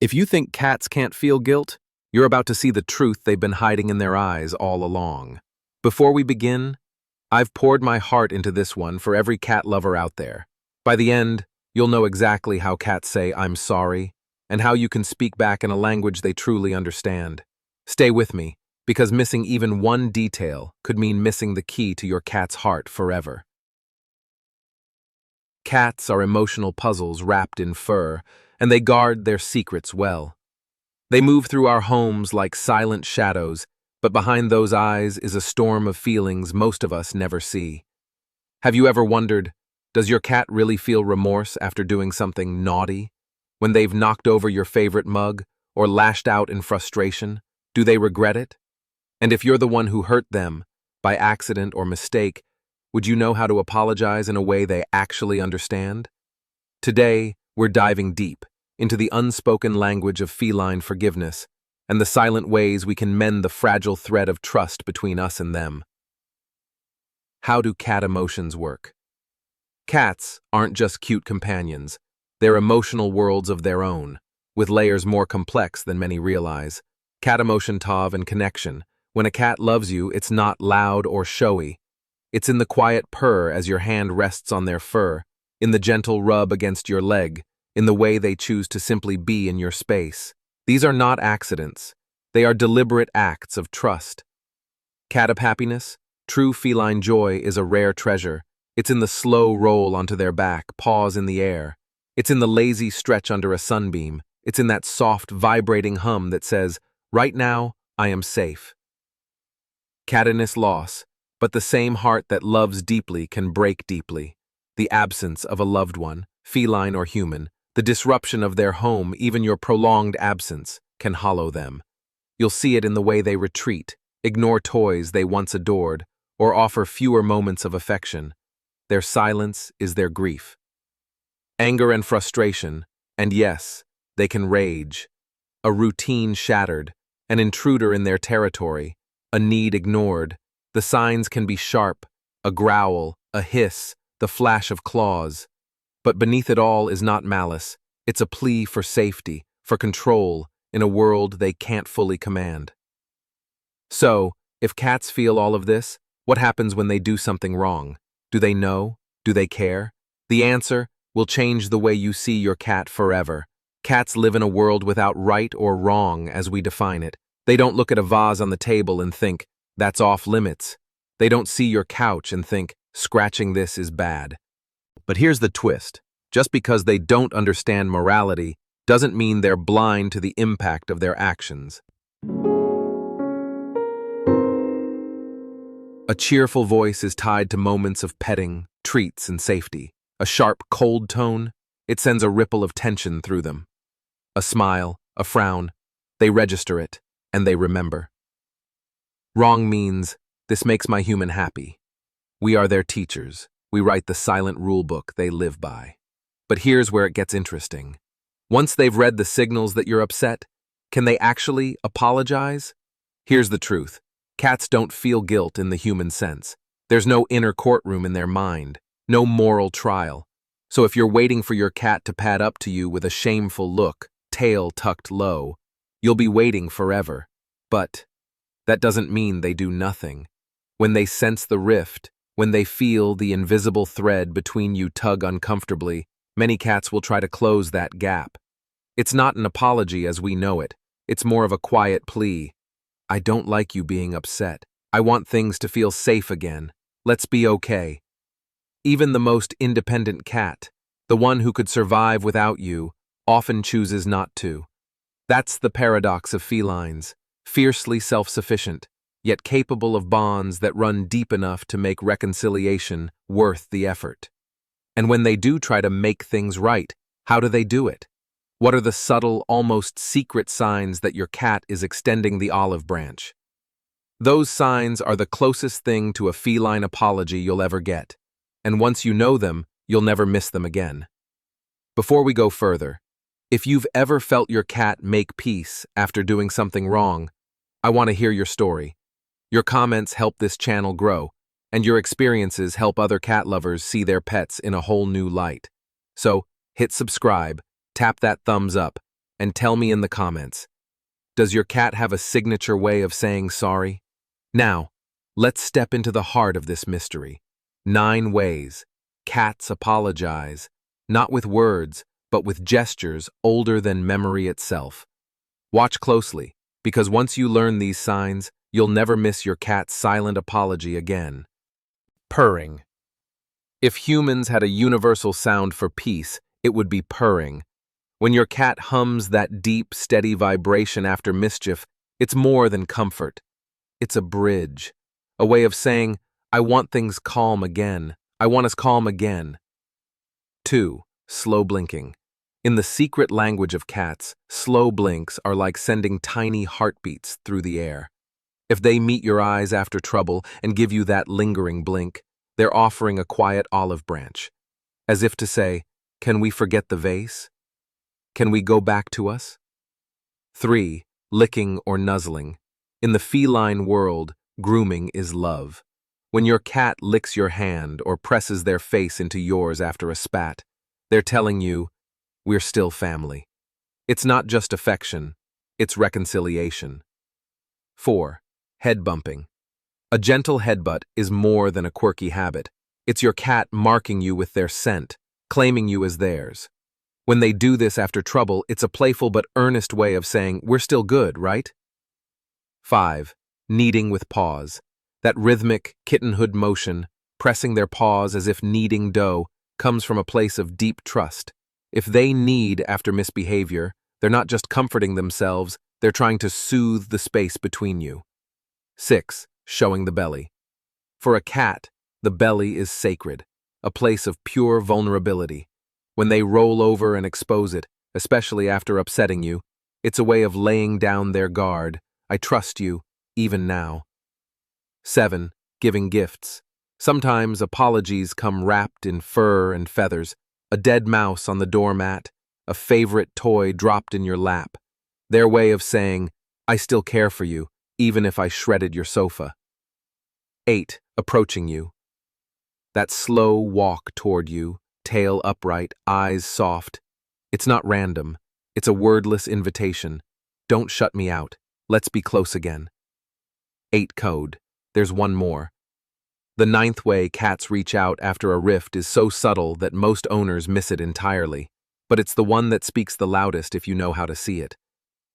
If you think cats can't feel guilt, you're about to see the truth they've been hiding in their eyes all along. Before we begin, I've poured my heart into this one for every cat lover out there. By the end, you'll know exactly how cats say "I'm sorry" and how you can speak back in a language they truly understand. Stay with me, because missing even one detail could mean missing the key to your cat's heart forever. Cats are emotional puzzles wrapped in fur, and they guard their secrets well. They move through our homes like silent shadows, but behind those eyes is a storm of feelings most of us never see. Have you ever wondered, does your cat really feel remorse after doing something naughty? When they've knocked over your favorite mug or lashed out in frustration, do they regret it? And if you're the one who hurt them, by accident or mistake, would you know how to apologize in a way they actually understand? Today, we're diving deep into the unspoken language of feline forgiveness and the silent ways we can mend the fragile thread of trust between us and them. How do cat emotions work? Cats aren't just cute companions. They're emotional worlds of their own, with layers more complex than many realize. Cat emotion, tav, and connection. When a cat loves you, it's not loud or showy. It's in the quiet purr as your hand rests on their fur, in the gentle rub against your leg, in the way they choose to simply be in your space. These are not accidents. They are deliberate acts of trust. Cat happiness, true feline joy, is a rare treasure. It's in the slow roll onto their back, paws in the air. It's in the lazy stretch under a sunbeam. It's in that soft, vibrating hum that says, "Right now, I am safe." Cattiness loss, but the same heart that loves deeply can break deeply. The absence of a loved one, feline or human, the disruption of their home, even your prolonged absence, can hollow them. You'll see it in the way they retreat, ignore toys they once adored, or offer fewer moments of affection. Their silence is their grief. Anger and frustration, and yes, they can rage. A routine shattered, an intruder in their territory, a need ignored. The signs can be sharp, a growl, a hiss, the flash of claws. But beneath it all is not malice. It's a plea for safety, for control, in a world they can't fully command. So, if cats feel all of this, what happens when they do something wrong? Do they know? Do they care? The answer will change the way you see your cat forever. Cats live in a world without right or wrong as we define it. They don't look at a vase on the table and think, "That's off limits." They don't see your couch and think, "Scratching this is bad." But here's the twist. Just because they don't understand morality doesn't mean they're blind to the impact of their actions. A cheerful voice is tied to moments of petting, treats, and safety. A sharp, cold tone, it sends a ripple of tension through them. A smile, a frown, they register it, and they remember. Wrong means, "This makes my human happy." We are their teachers. We write the silent rule book they live by. But here's where it gets interesting. Once they've read the signals that you're upset, can they actually apologize? Here's the truth. Cats don't feel guilt in the human sense. There's no inner courtroom in their mind, no moral trial. So if you're waiting for your cat to pad up to you with a shameful look, tail tucked low, you'll be waiting forever. But that doesn't mean they do nothing. When they sense the rift, when they feel the invisible thread between you tug uncomfortably, many cats will try to close that gap. It's not an apology as we know it. It's more of a quiet plea. "I don't like you being upset. I want things to feel safe again. Let's be okay." Even the most independent cat, the one who could survive without you, often chooses not to. That's the paradox of felines, fiercely self-sufficient, yet capable of bonds that run deep enough to make reconciliation worth the effort. And when they do try to make things right, how do they do it? What are the subtle, almost secret signs that your cat is extending the olive branch? Those signs are the closest thing to a feline apology you'll ever get, and once you know them, you'll never miss them again. Before we go further, if you've ever felt your cat make peace after doing something wrong, I want to hear your story. Your comments help this channel grow, and your experiences help other cat lovers see their pets in a whole new light. So, hit subscribe, tap that thumbs up, and tell me in the comments. Does your cat have a signature way of saying sorry? Now, let's step into the heart of this mystery. 9 ways cats apologize, not with words, but with gestures older than memory itself. Watch closely, because once you learn these signs, you'll never miss your cat's silent apology again. Purring. If humans had a universal sound for peace, it would be purring. When your cat hums that deep, steady vibration after mischief, it's more than comfort. It's a bridge, a way of saying, I want things calm again. I want us calm again. 2. Slow blinking. In the secret language of cats, slow blinks are like sending tiny heartbeats through the air. If they meet your eyes after trouble and give you that lingering blink, they're offering a quiet olive branch, as if to say, can we forget the vase? Can we go back to us? 3. Licking or nuzzling. In the feline world, grooming is love. When your cat licks your hand or presses their face into yours after a spat, they're telling you, we're still family. It's not just affection, it's reconciliation. 4. Head bumping. A gentle headbutt is more than a quirky habit. It's your cat marking you with their scent, claiming you as theirs. When they do this after trouble, it's a playful but earnest way of saying, we're still good, right? 5. Kneading with paws. That rhythmic, kittenhood motion, pressing their paws as if kneading dough, comes from a place of deep trust. If they knead after misbehavior, they're not just comforting themselves, they're trying to soothe the space between you. 6. Showing the belly. For a cat, the belly is sacred, a place of pure vulnerability. When they roll over and expose it, especially after upsetting you, it's a way of laying down their guard. I trust you, even now. 7. Giving gifts. Sometimes apologies come wrapped in fur and feathers, a dead mouse on the doormat, a favorite toy dropped in your lap. Their way of saying, I still care for you, even if I shredded your sofa. 8. Approaching you. That slow walk toward you, tail upright, eyes soft. It's not random. It's a wordless invitation. Don't shut me out. Let's be close again. 8. Code. There's one more. The 9th way cats reach out after a rift is so subtle that most owners miss it entirely, but it's the one that speaks the loudest if you know how to see it.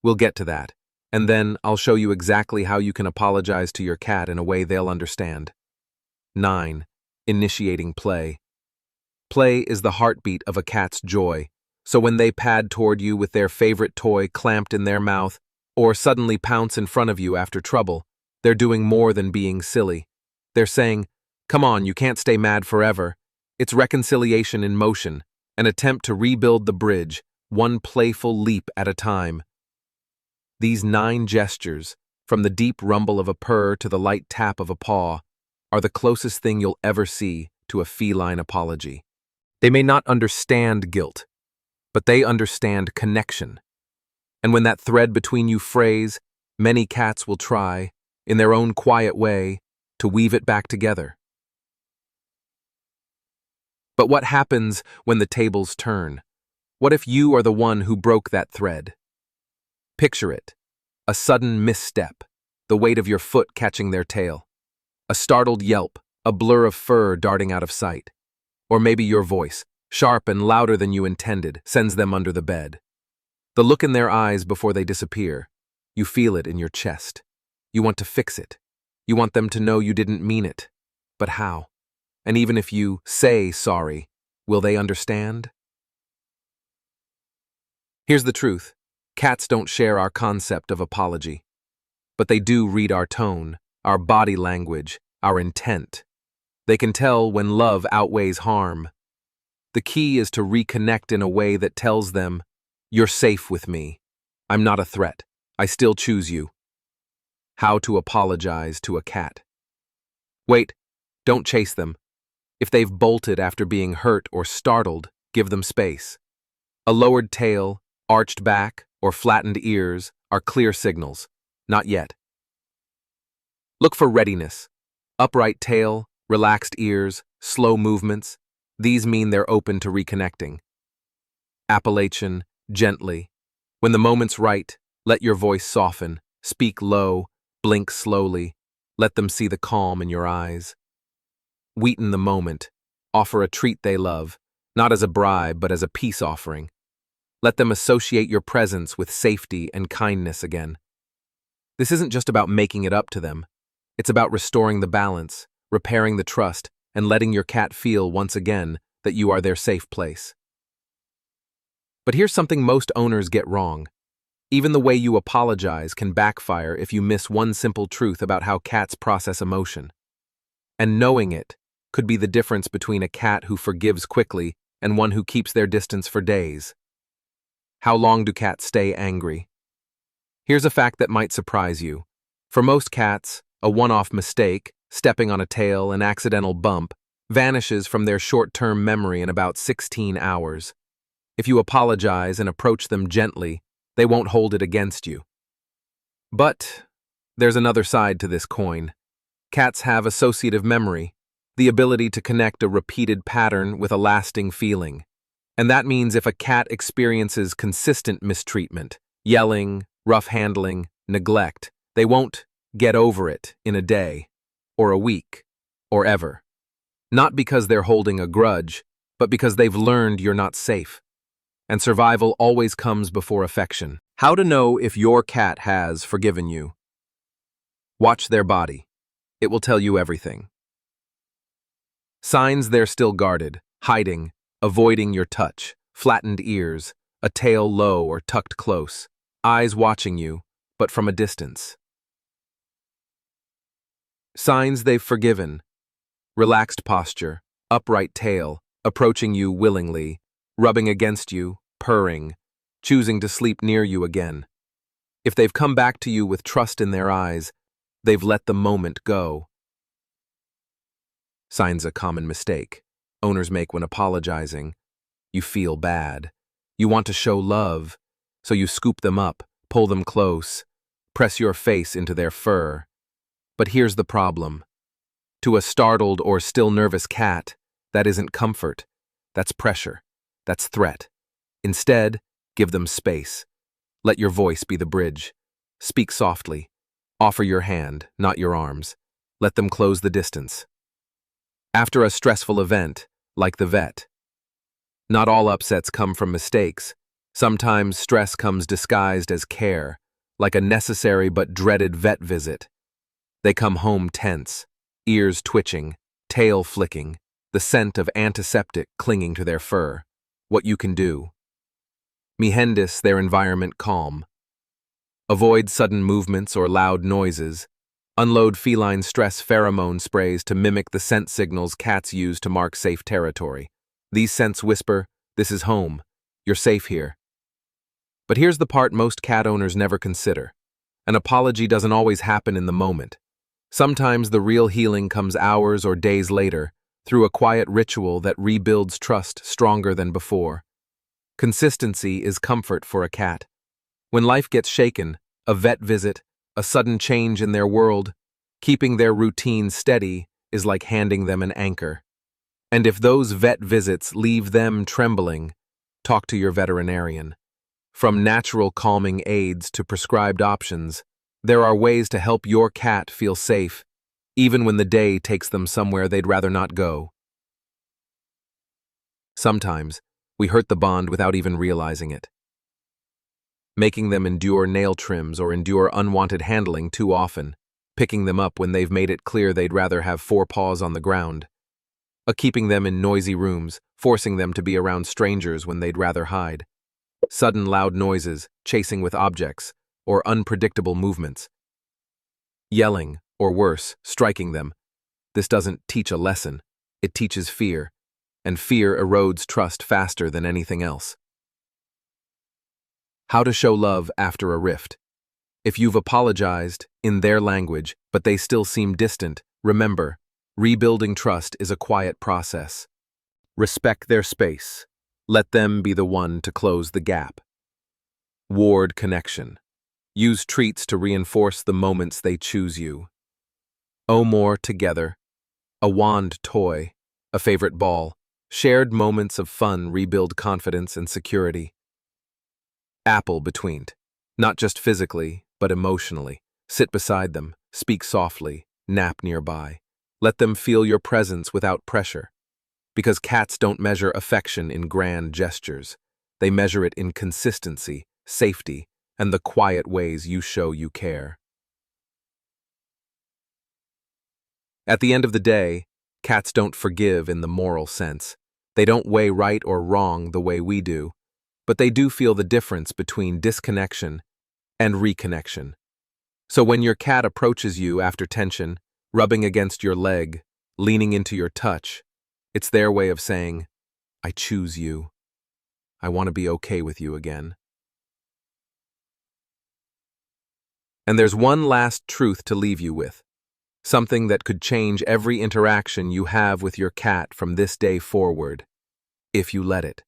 We'll get to that, and then I'll show you exactly how you can apologize to your cat in a way they'll understand. 9. Initiating play. Play is the heartbeat of a cat's joy, so when they pad toward you with their favorite toy clamped in their mouth, or suddenly pounce in front of you after trouble, they're doing more than being silly. They're saying, come on, you can't stay mad forever. It's reconciliation in motion, an attempt to rebuild the bridge, one playful leap at a time. These 9 gestures, from the deep rumble of a purr to the light tap of a paw, are the closest thing you'll ever see to a feline apology. They may not understand guilt, but they understand connection. And when that thread between you frays, many cats will try, in their own quiet way, to weave it back together. But what happens when the tables turn? What if you are the one who broke that thread? Picture it. A sudden misstep, the weight of your foot catching their tail. A startled yelp, a blur of fur darting out of sight. Or maybe your voice, sharp and louder than you intended, sends them under the bed. The look in their eyes before they disappear, you feel it in your chest. You want to fix it. You want them to know you didn't mean it. But how? And even if you say sorry, will they understand? Here's the truth. Cats don't share our concept of apology. But they do read our tone, our body language, our intent. They can tell when love outweighs harm. The key is to reconnect in a way that tells them, you're safe with me. I'm not a threat. I still choose you. How to apologize to a cat. Wait, don't chase them. If they've bolted after being hurt or startled, give them space. A lowered tail, arched back, or flattened ears are clear signals. Not yet. Look for readiness. Upright tail, relaxed ears, slow movements. These mean they're open to reconnecting. Appellation, gently. When the moment's right, let your voice soften, speak low, blink slowly, let them see the calm in your eyes. Sweeten the moment, offer a treat they love, not as a bribe but as a peace offering. Let them associate your presence with safety and kindness again. This isn't just about making it up to them. It's about restoring the balance, repairing the trust, and letting your cat feel once again that you are their safe place. But here's something most owners get wrong. Even the way you apologize can backfire if you miss one simple truth about how cats process emotion. And knowing it could be the difference between a cat who forgives quickly and one who keeps their distance for days. How long do cats stay angry? Here's a fact that might surprise you. For most cats, a one-off mistake, stepping on a tail, an accidental bump, vanishes from their short-term memory in about 16 hours. If you apologize and approach them gently, they won't hold it against you. But there's another side to this coin. Cats have associative memory, the ability to connect a repeated pattern with a lasting feeling. And that means if a cat experiences consistent mistreatment, yelling, rough handling, neglect, they won't get over it in a day, or a week, or ever. Not because they're holding a grudge, but because they've learned you're not safe. And survival always comes before affection. How to know if your cat has forgiven you? Watch their body. It will tell you everything. Signs they're still guarded, hiding, avoiding your touch, flattened ears, a tail low or tucked close, eyes watching you, but from a distance. Signs they've forgiven: relaxed posture, upright tail, approaching you willingly, rubbing against you, purring, choosing to sleep near you again. If they've come back to you with trust in their eyes, they've let the moment go. Signs a common mistake owners make when apologizing. You feel bad. You want to show love, so you scoop them up, pull them close, press your face into their fur. But here's the problem. To a startled or still nervous cat, that isn't comfort. That's pressure. That's threat. Instead, give them space. Let your voice be the bridge. Speak softly. Offer your hand, not your arms. Let them close the distance. After a stressful event, like the vet. Not all upsets come from mistakes. Sometimes stress comes disguised as care, like a necessary but dreaded vet visit. They come home tense, ears twitching, tail flicking, the scent of antiseptic clinging to their fur. What you can do: Mihendis their environment calm. Avoid sudden movements or loud noises. Unload feline stress pheromone sprays to mimic the scent signals cats use to mark safe territory. These scents whisper, "This is home. You're safe here." But here's the part most cat owners never consider. An apology doesn't always happen in the moment. Sometimes the real healing comes hours or days later, through a quiet ritual that rebuilds trust stronger than before. Consistency is comfort for a cat. When life gets shaken, a vet visit, a sudden change in their world, keeping their routine steady is like handing them an anchor. And if those vet visits leave them trembling, talk to your veterinarian. From natural calming aids to prescribed options, there are ways to help your cat feel safe, even when the day takes them somewhere they'd rather not go. Sometimes, we hurt the bond without even realizing it. Making them endure nail trims or endure unwanted handling too often, picking them up when they've made it clear they'd rather have 4 paws on the ground. Keeping them in noisy rooms, forcing them to be around strangers when they'd rather hide. Sudden loud noises, chasing with objects, or unpredictable movements. Yelling, or worse, striking them. This doesn't teach a lesson, it teaches fear, and fear erodes trust faster than anything else. How to show love after a rift. If you've apologized in their language, but they still seem distant, remember, rebuilding trust is a quiet process. Respect their space. Let them be the one to close the gap. Ward connection. Use treats to reinforce the moments they choose you. Oh, more together. A wand toy, a favorite ball. Shared moments of fun rebuild confidence and security. Apple between. Not just physically, but emotionally. Sit beside them, speak softly, nap nearby. Let them feel your presence without pressure. Because cats don't measure affection in grand gestures. They measure it in consistency, safety, and the quiet ways you show you care. At the end of the day, cats don't forgive in the moral sense. They don't weigh right or wrong the way we do, but they do feel the difference between disconnection and reconnection. So when your cat approaches you after tension, rubbing against your leg, leaning into your touch, it's their way of saying, I choose you. I want to be okay with you again. And there's one last truth to leave you with. Something that could change every interaction you have with your cat from this day forward, if you let it.